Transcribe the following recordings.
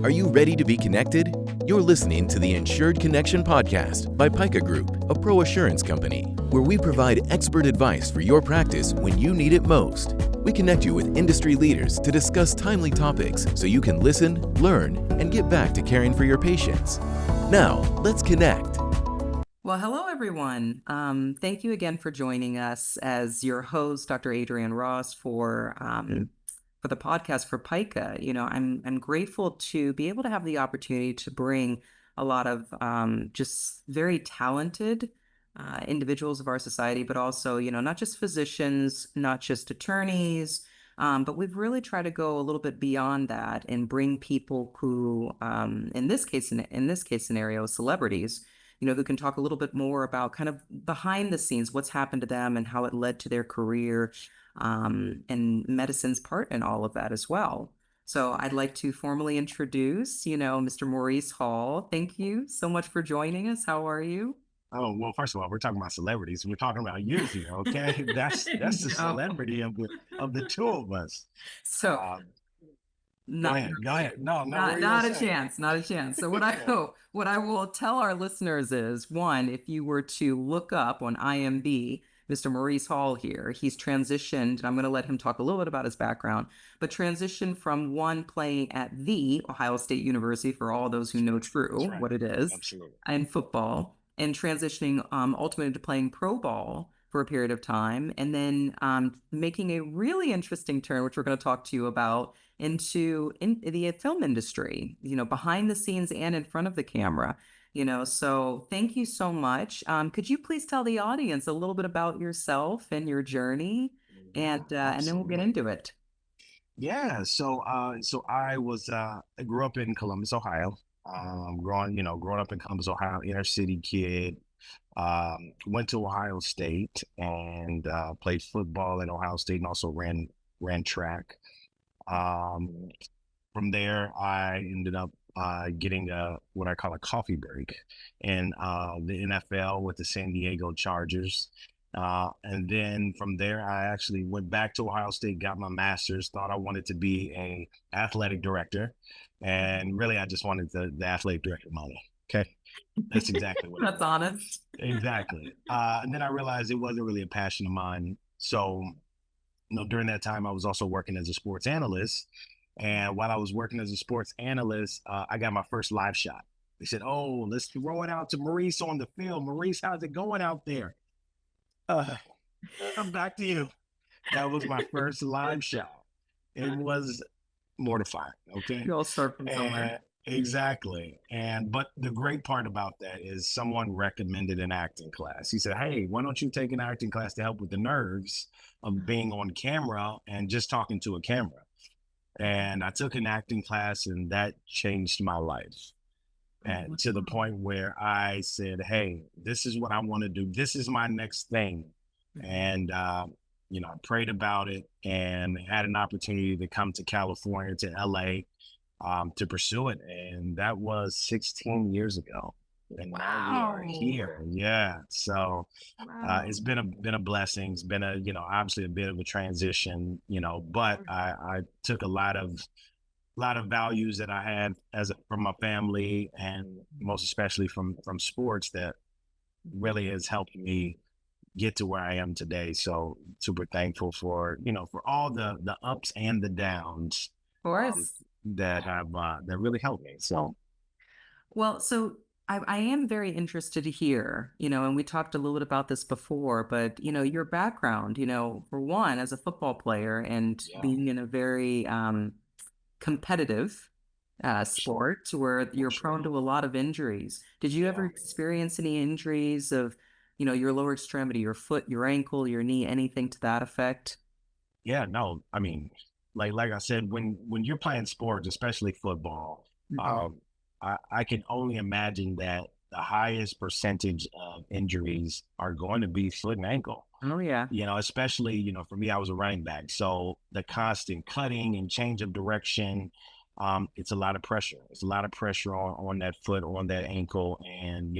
Are you ready to be connected? You're listening to the Insured Connection podcast by Pica Group, a pro assurance company, where we provide expert advice for your practice when you need it most. We connect you with industry leaders to discuss timely topics so you can listen, learn, and get back to caring for your patients. Now, let's connect. Well, hello, everyone. Thank you again for joining us as your host, Dr. Adrianne Ross, for the podcast for Pica. I'm grateful to be able to have the opportunity to bring a lot of just very talented individuals of our society, but also, not just physicians, not just attorneys, but we've really tried to go a little bit beyond that and bring people who, in this case scenario, celebrities, who can talk a little bit more about kind of behind the scenes, what's happened to them and how it led to their career, and medicine's part in all of that as well. So I'd like to formally introduce, Mr. Maurice Hall. Thank you so much for joining us. How are you? Oh, well, first of all, we're talking about celebrities. We're talking about you here, okay? That's the No. celebrity of the two of us. So Go ahead. No, not a chance, not a chance. So what I will tell our listeners is, one, if you were to look up on IMDb, Mr. Maurice Hall here, he's transitioned, and I'm going to let him talk a little bit about his background, but transitioned from one playing at the Ohio State University, for all those who know true, right. what it is, Absolutely. in football, and transitioning ultimately to playing pro ball for a period of time, and then making a really interesting turn, which we're going to talk to you about, into the film industry, behind the scenes and in front of the camera. So thank you so much. Could you please tell the audience a little bit about yourself and your journey, and then we'll get into it. Yeah. So I grew up in Columbus, Ohio. Growing up in Columbus, Ohio, inner city kid. Went to Ohio State and played football at Ohio State and also ran track. From there, I ended up getting what I call a coffee break in the NFL with the San Diego Chargers. And then from there, I actually went back to Ohio State, got my master's, thought I wanted to be a athletic director. And really, I just wanted the athletic director money. Okay. That's exactly what That's honest. Exactly. And then I realized it wasn't really a passion of mine. So, during that time, I was also working as a sports analyst. And while I was working as a sports analyst, I got my first live shot. They said, "Oh, let's throw it out to Maurice on the field. Maurice, how's it going out there?" I'm back to you. That was my first live shot. It was mortifying. Okay. You all start from somewhere. Exactly. But the great part about that is someone recommended an acting class. He said, "Hey, why don't you take an acting class to help with the nerves of being on camera and just talking to a camera?" And I took an acting class, and that changed my life. And to the point where I said, "Hey, this is what I want to do. This is my next thing." And I prayed about it and had an opportunity to come to California, to LA, to pursue it. And that was 16 years ago. And now we are here. Yeah. So it's been a blessing. It's been obviously a bit of a transition, but I took a lot of values that I had from my family, and most especially from sports, that really has helped me get to where I am today. So super thankful for all the ups and the downs. Of course. That really helped me. So I am very interested to hear, and we talked a little bit about this before, but, your background, for one, as a football player and being in a very competitive sport where you're prone to a lot of injuries. Did you ever experience any injuries of, your lower extremity, your foot, your ankle, your knee, anything to that effect? Yeah, no, I mean, like I said, when you're playing sports, especially football, I can only imagine that the highest percentage of injuries are going to be foot and ankle. Oh, yeah. Especially, for me, I was a running back. So the constant cutting and change of direction, it's a lot of pressure. It's a lot of pressure on that foot, on that ankle. And,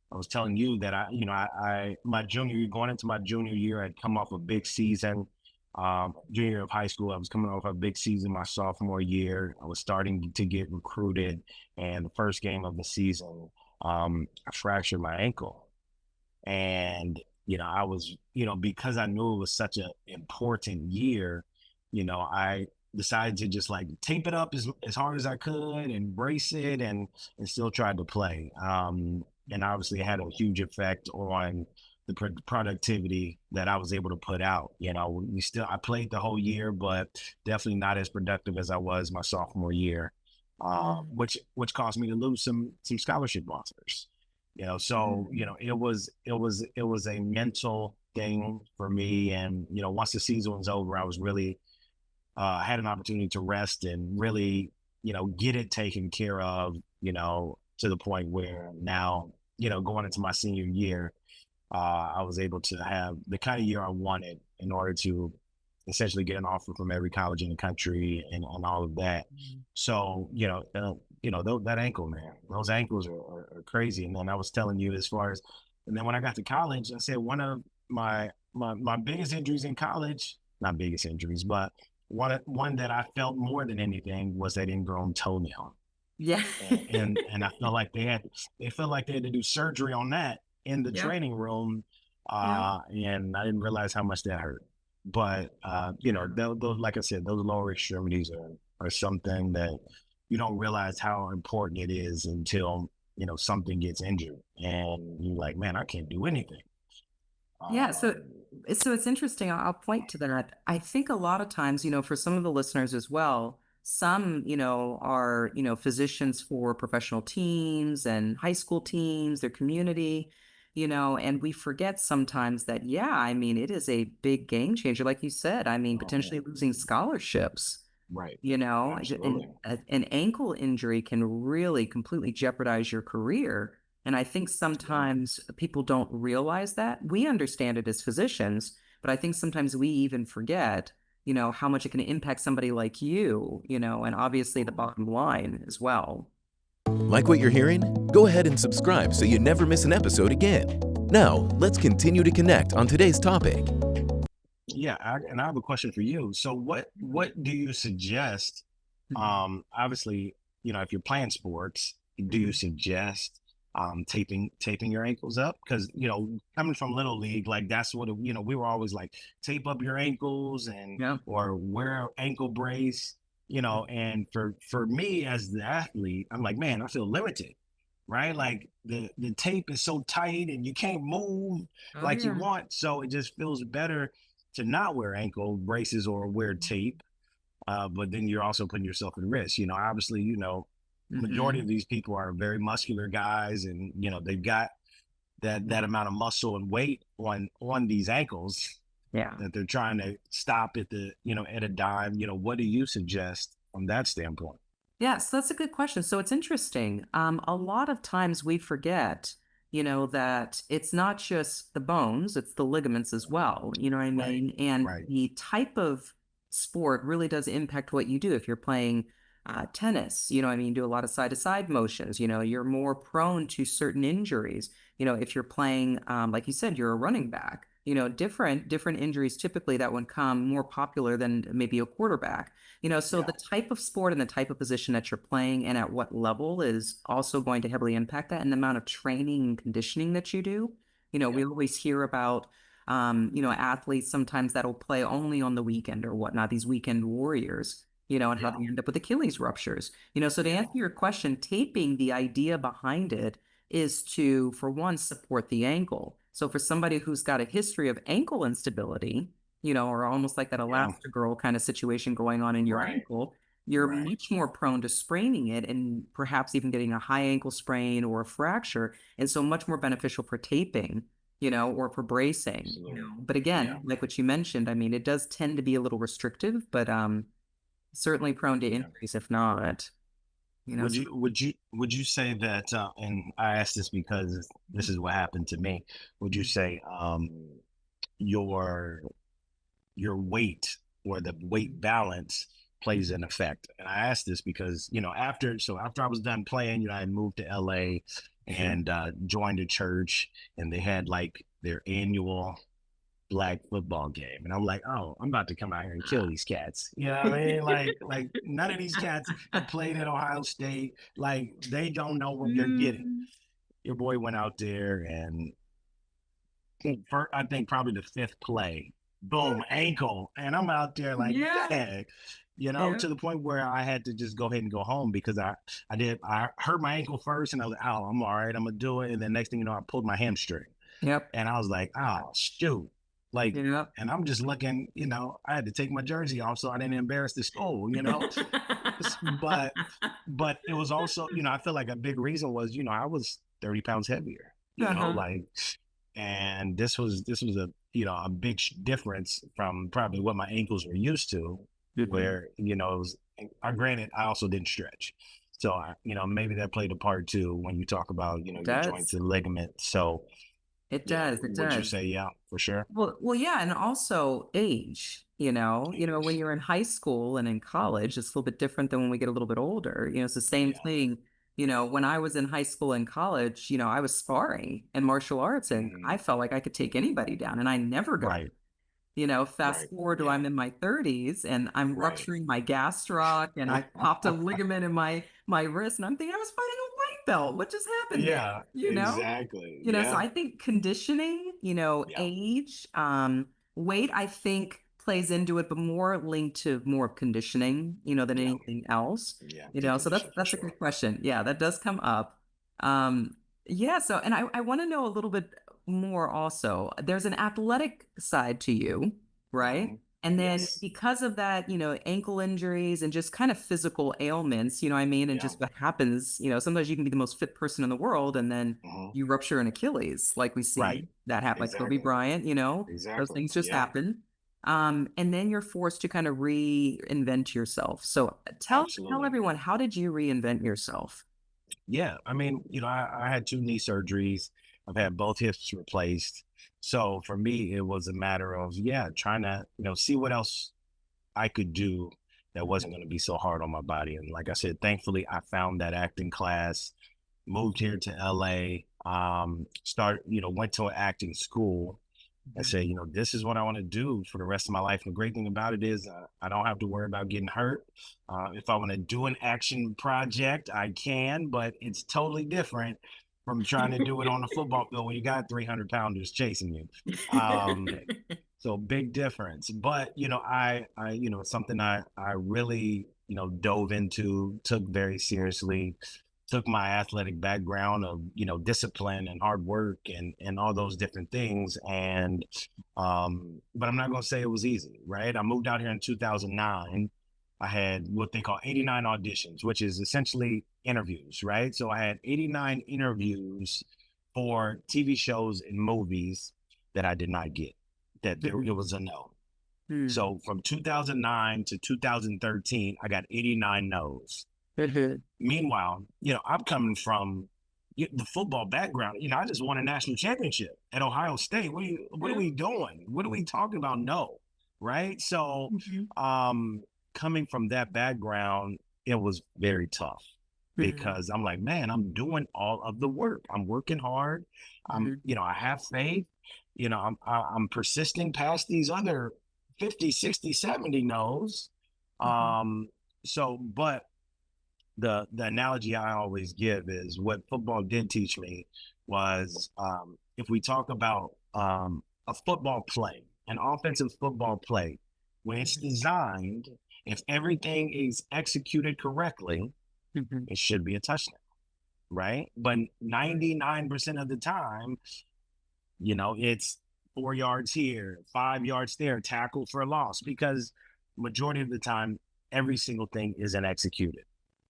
I was telling you that going into my junior year, I'd come off a big season. junior year of high school. I was coming off a big season my sophomore year. I was starting to get recruited, and the first game of the season, I fractured my ankle. And, I was, because I knew it was such an important year, I decided to just like tape it up as hard as I could and brace it and still tried to play. And obviously it had a huge effect on the productivity that I was able to put out. I played the whole year, but definitely not as productive as I was my sophomore year, which caused me to lose some scholarship offers. So it was a mental thing for me. And once the season was over, I was really had an opportunity to rest and really get it taken care of, to the point where now, going into my senior year, I was able to have the kind of year I wanted in order to essentially get an offer from every college in the country and all of that. So, that ankle, man, those ankles are crazy. And then I was telling you as far as, and then when I got to college, I said one of my biggest injuries in college, not biggest injuries, but one that I felt more than anything was that ingrown toenail. Yeah. And I felt like they felt like they had to do surgery on that in the Yeah. training room. Yeah. And I didn't realize how much that hurt. But those, like I said, those lower extremities are something that you don't realize how important it is until something gets injured and you're like, man, I can't do anything. Yeah, so Um, so it's interesting. I'll point to that. I think a lot of times, for some of the listeners as well, some, are, physicians for professional teams and high school teams, their community, and we forget sometimes that, yeah, I mean, it is a big game changer. Like you said, I mean, oh man, potentially losing scholarships. right, And absolutely. an ankle injury can really completely jeopardize your career. And I think Yeah, sometimes people don't realize that. We understand it as physicians, but I think sometimes we even forget, how much it can impact somebody like you, and obviously the bottom line as well. Like what you're hearing? Go ahead and subscribe so you never miss an episode again. Now, let's continue to connect on today's topic. yeah. And I have a question for you. So, what do you suggest? Obviously, if you're playing sports, do you suggest taping your ankles up? Because coming from little league, like that's what we were always like, tape up your ankles and Yeah. or wear an ankle brace. And for me as the athlete, I'm like, man, I feel limited, right? Like the tape is so tight and you can't move Oh, like you yeah. want. So it just feels better to not wear ankle braces or wear tape. But then you're also putting yourself at risk. Obviously, majority of Hmm. these people are very muscular guys, and they've got that amount of muscle and weight on these ankles Yeah. that they're trying to stop at at a dime. What do you suggest from that standpoint? Yes, that's a good question. So it's interesting. A lot of times we forget, that it's not just the bones, it's the ligaments as well. You know what I Right, mean? And right, the type of sport really does impact what you do. If you're playing tennis, you know what I mean, do a lot of side to side motions, you're more prone to certain injuries. If you're playing, like you said, you're a running back, different injuries typically that would come more popular than maybe a quarterback. So yeah, the type of sport and the type of position that you're playing and at what level is also going to heavily impact that, and the amount of training and conditioning that you do. yeah, We always hear about, athletes sometimes that'll play only on the weekend or whatnot, these weekend warriors, and how yeah, they end up with Achilles ruptures. So to yeah, answer your question, taping, the idea behind it is to, for one, support the ankle. So for somebody who's got a history of ankle instability, or almost like that yeah, Elastigirl kind of situation going on in your right, ankle, you're right, much more prone to spraining it and perhaps even getting a high ankle sprain or a fracture. And so much more beneficial for taping, or for bracing, absolutely, But yeah, again, like what you mentioned, I mean, it does tend to be a little restrictive, but certainly prone to yeah. injuries if not, Would so. you would you would you say that? And I asked this because this is what happened to me. Would you say your your weight or the weight balance plays an effect? And I asked this because after I was done playing, I had moved to LA Sure. and joined a church, and they had like their annual. flag football game. And I'm like, oh, I'm about to come out here and kill these cats. You know what I mean? Like none of these cats have played at Ohio State. Like they don't know what they're getting. Mm, Your boy went out there and I think probably the fifth play, boom, ankle. And I'm out there like, yeah. dang, Yeah. to the point where I had to just go ahead and go home because I hurt my ankle first and I was like, oh, I'm all right, I'm gonna do it. And then next thing you know, I pulled my hamstring. Yep. And I was like, oh, shoot. Like, Yep. and I'm just looking, I had to take my jersey off so I didn't embarrass the school, but it was also, I feel like a big reason was, I was 30 pounds heavier, Uh-huh. like, and this was a big difference from probably what my ankles were used to, where, it was, granted, I also didn't stretch. So, maybe that played a part too when you talk about, It your joints does. and ligaments. So, It yeah, does. It would you does. say, yeah, for sure? Well, yeah, and also age, when Age. you're in high school and in college, it's a little bit different than when we get a little bit older. It's the same Yeah. thing. When I was in high school and college, I was sparring in martial arts and I Mm, felt like I could take anybody down and I never got right, fast right, forward to yeah, I'm in my 30s and I'm right. rupturing my gastroc and I popped a ligament in my wrist and I'm thinking I was fighting a white belt. What just happened there? Yeah, exactly. So Yeah, I think conditioning, yeah, age, weight, I think plays into it, but more linked to more of conditioning, than yeah, anything else. yeah. So that's Conditioning for that's a sure. good question. Yeah, that does come up. Yeah, so and I want to know a little bit more also. There's an athletic side to you, right? Hmm. And then Yes. because of that, ankle injuries and just kind of physical ailments, I mean, and Yeah. just what happens, sometimes you can be the most fit person in the world and then Hmm. you rupture an Achilles, like we Right. see that happen, like Kobe Exactly. Bryant, those Exactly. things just Yeah. happen. And then you're forced to kind of reinvent yourself. So tell Absolutely. everyone, how did you reinvent yourself? Yeah. I mean, I had two knee surgeries. I've had both hips replaced. So for me, it was a matter of, yeah, trying to, see what else I could do that wasn't going to be so hard on my body. And like I said, thankfully, I found that acting class, moved here to LA, went to an acting school. I said, this is what I want to do for the rest of my life. And the great thing about it is I don't have to worry about getting hurt. If I want to do an action project, I can, but it's totally different from trying to do it on the football field when you got 300 pounders chasing you. Um, so big difference. But, it's something I really, dove into, took very seriously, took my athletic background of, discipline and hard work and all those different things. And but I'm not gonna say it was easy, right? I moved out here in 2009. I had what they call 89 auditions, which is essentially interviews, right? So I had 89 interviews for TV shows and movies that I did not get, that it was a no. Hmm. So from 2009 to 2013, I got 89 no's. Meanwhile, I'm coming from the football background. I just won a national championship at Ohio State. What are Yeah. we doing? What are we talking about? No, right? So, Mhm. coming from that background, it was very tough Mhm. because I'm like, man, I'm doing all of the work. I'm working hard. Mhm. I have faith. I'm persisting past these other 50, 60, 70 no's. Mhm. Um, but the analogy I always give is what football did teach me was if we talk about a football play, an offensive football play, when it's designed, if everything is executed correctly, Mhm. it should be a touchdown, right? But 99% of the time, it's 4 yards here, 5 yards there, tackle for a loss, because majority of the time, every single thing isn't executed.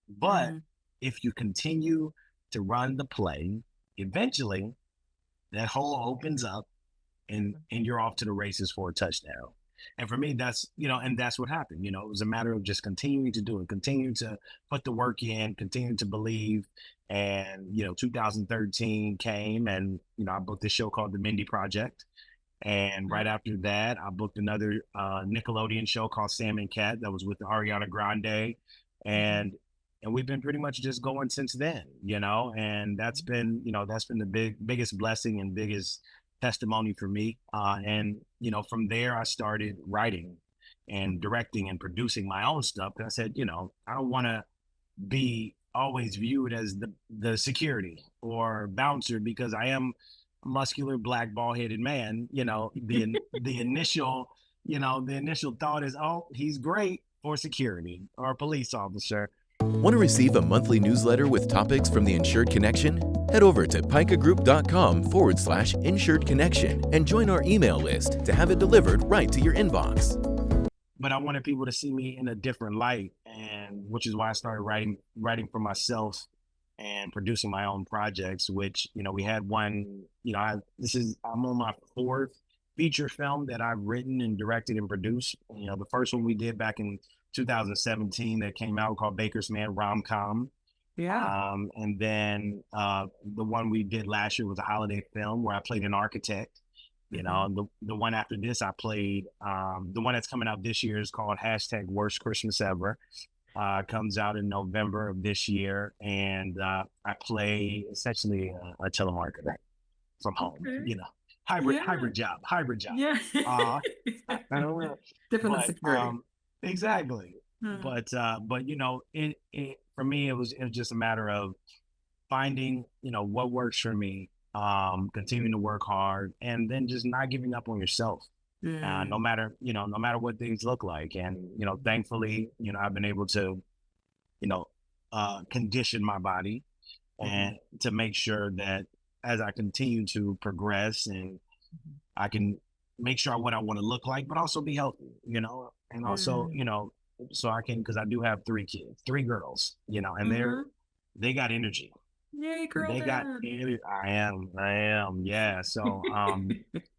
But Mhm. if you continue to run the play, eventually that hole opens up and you're off to the races for a touchdown. And for me, that's what happened. It was a matter of just continuing to do it, continue to put the work in, continue to believe. And 2013 came, and I booked this show called The Mindy Project. And right after that, I booked another Nickelodeon show called Sam and Cat that was with Ariana Grande, Mhm. and we've been pretty much just going since then, and that's been the biggest blessing and biggest testimony for me. And, you know, from there, I started writing and directing and producing my own stuff. And I said, you know, I don't want to be always viewed as the security or bouncer because I am a muscular black bald-headed man. You know, the initial, you know, the initial thought is, oh, he's great for security or a police officer. Want to receive a monthly newsletter with topics from the Insured Connection? Head over to picagroup.com/Insured Connection and join our email list to have it delivered right to your inbox. But I wanted people to see me in a different light, and which is why I started writing for myself and producing my own projects. Which, you know, we had one. You know, I'm on my fourth feature film that I've written and directed and produced. You know, the first one we did back in 2017 that came out called Baker's Man Rom-Com. Yeah. And then the one we did last year was a holiday film where I played an architect. You know, the one after this I played, the one that's coming out this year is called #Worst Christmas Ever. Comes out in November of this year. And I play essentially a telemarketer from home, you know, hybrid job. Yeah. I don't know. Different than But security. exactly. Hmm. But you know, for me, it was just a matter of finding, you know, what works for me, continuing to work hard, and then just not giving up on yourself. No Mm. matter, you know, no matter what things look like. And, you know, thankfully, you know, I've been able to, you know, condition my body and to make sure that as I continue to progress and I can make sure what I want to look like, but also be healthy, you know, and also, Mm. you know, so I can, because I do have three kids, three girls, you know, and Mhm. they got energy. Yay, girl They got dad. I am, yeah. So,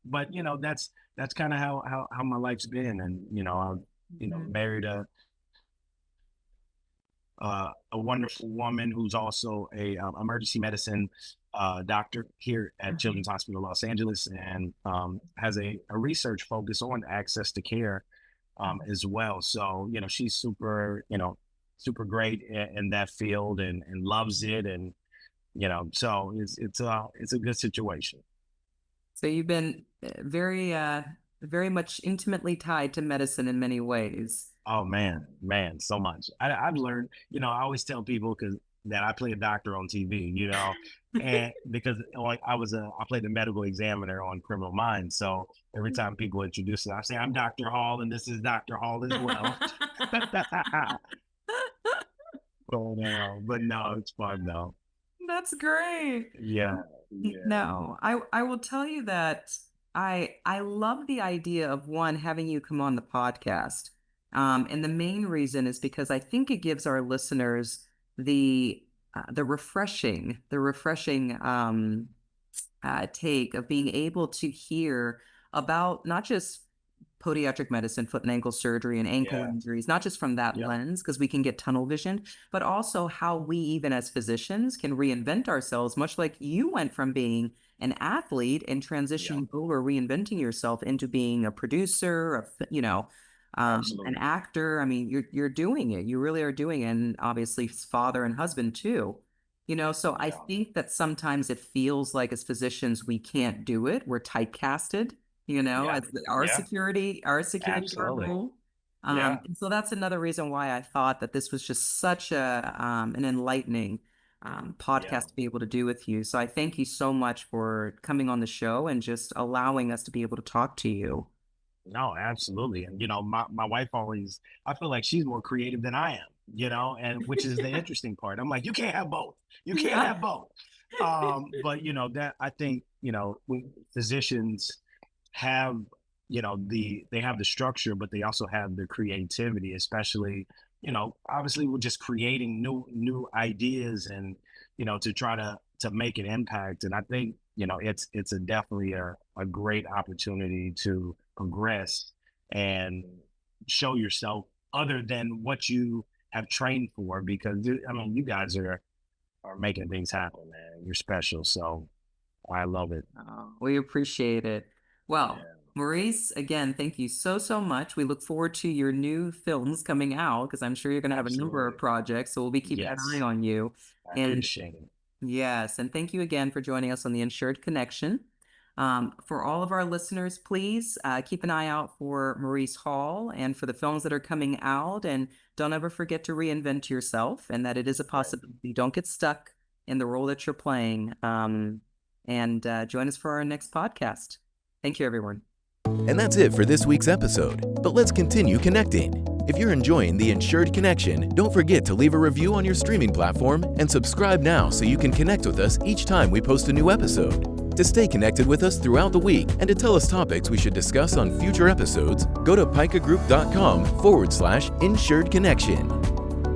but you know, that's kind of how my life's been, and you know, I, you know, Mhm. married a wonderful woman who's also a emergency medicine doctor here at Mhm. Children's Hospital Los Angeles, and has a research focus on access to care as well. So, you know, she's super, you know, super great in that field and loves it, and you know, so it's a good situation. So you've been very much intimately tied to medicine in many ways. Oh man, so much. I've learned, you know, I always tell people because that I play a doctor on TV, you know, and because like I played the medical examiner on Criminal Minds. So every time people introduce it, I say I'm Dr. Hall and this is Dr. Hall as well. But no, it's fun though. That's great. Yeah, yeah, No, I will tell you that I love the idea of one having you come on the podcast. And the main reason is because I think it gives our listeners the refreshing take of being able to hear about not just podiatric medicine, foot and ankle surgery, and ankle yeah, injuries, not just from that yep, lens, because we can get tunnel vision, but also how we, even as physicians, can reinvent ourselves, much like you went from being an athlete and yep, transitioning over, reinventing yourself into being a producer, an absolutely. actor. I mean, you're doing it. You really are doing it, and obviously father and husband too. So I Yeah, think that sometimes it feels like as physicians we can't do it. We're typecasted, yeah, as yeah, our security guard absolutely. role. Yeah, And so that's another reason why I thought that this was just such an enlightening yeah. podcast to be able to do with you. So I thank you so much for coming on the show and just allowing us to be able to talk to you. No, absolutely. And you know, my wife always, I feel like she's more creative than I am, you know, and which is the interesting part. I'm like, you can't have both. You can't Yeah. have both. But you know, that I think, you know, physicians have, you know, they have the structure, but they also have the creativity, especially, you know, obviously we're just creating new ideas and, you know, to try to make an impact. And I think, you know, it's a definitely a great opportunity to progress and show yourself other than what you have trained for, because I mean, you guys are making things happen, man. You're special. So I love it. Oh, we appreciate it. Well, Yeah, Maurice, again, thank you so, so much. We look forward to your new films coming out because I'm sure you're going to have a number of absolutely. projects. So we'll be keeping an eye Yes. on you. I And appreciate it. yes, and thank you again for joining us on the Insured Connection. For all of our listeners, please keep an eye out for Maurice Hall and for the films that are coming out. And don't ever forget to reinvent yourself, and that it is a possibility. Don't get stuck in the role that you're playing. And join us for our next podcast. Thank you, everyone. And that's it for this week's episode. But let's continue connecting. If you're enjoying the Insured Connection, don't forget to leave a review on your streaming platform and subscribe now so you can connect with us each time we post a new episode. To stay connected with us throughout the week and to tell us topics we should discuss on future episodes, go to picagroup.com/Insured Connection.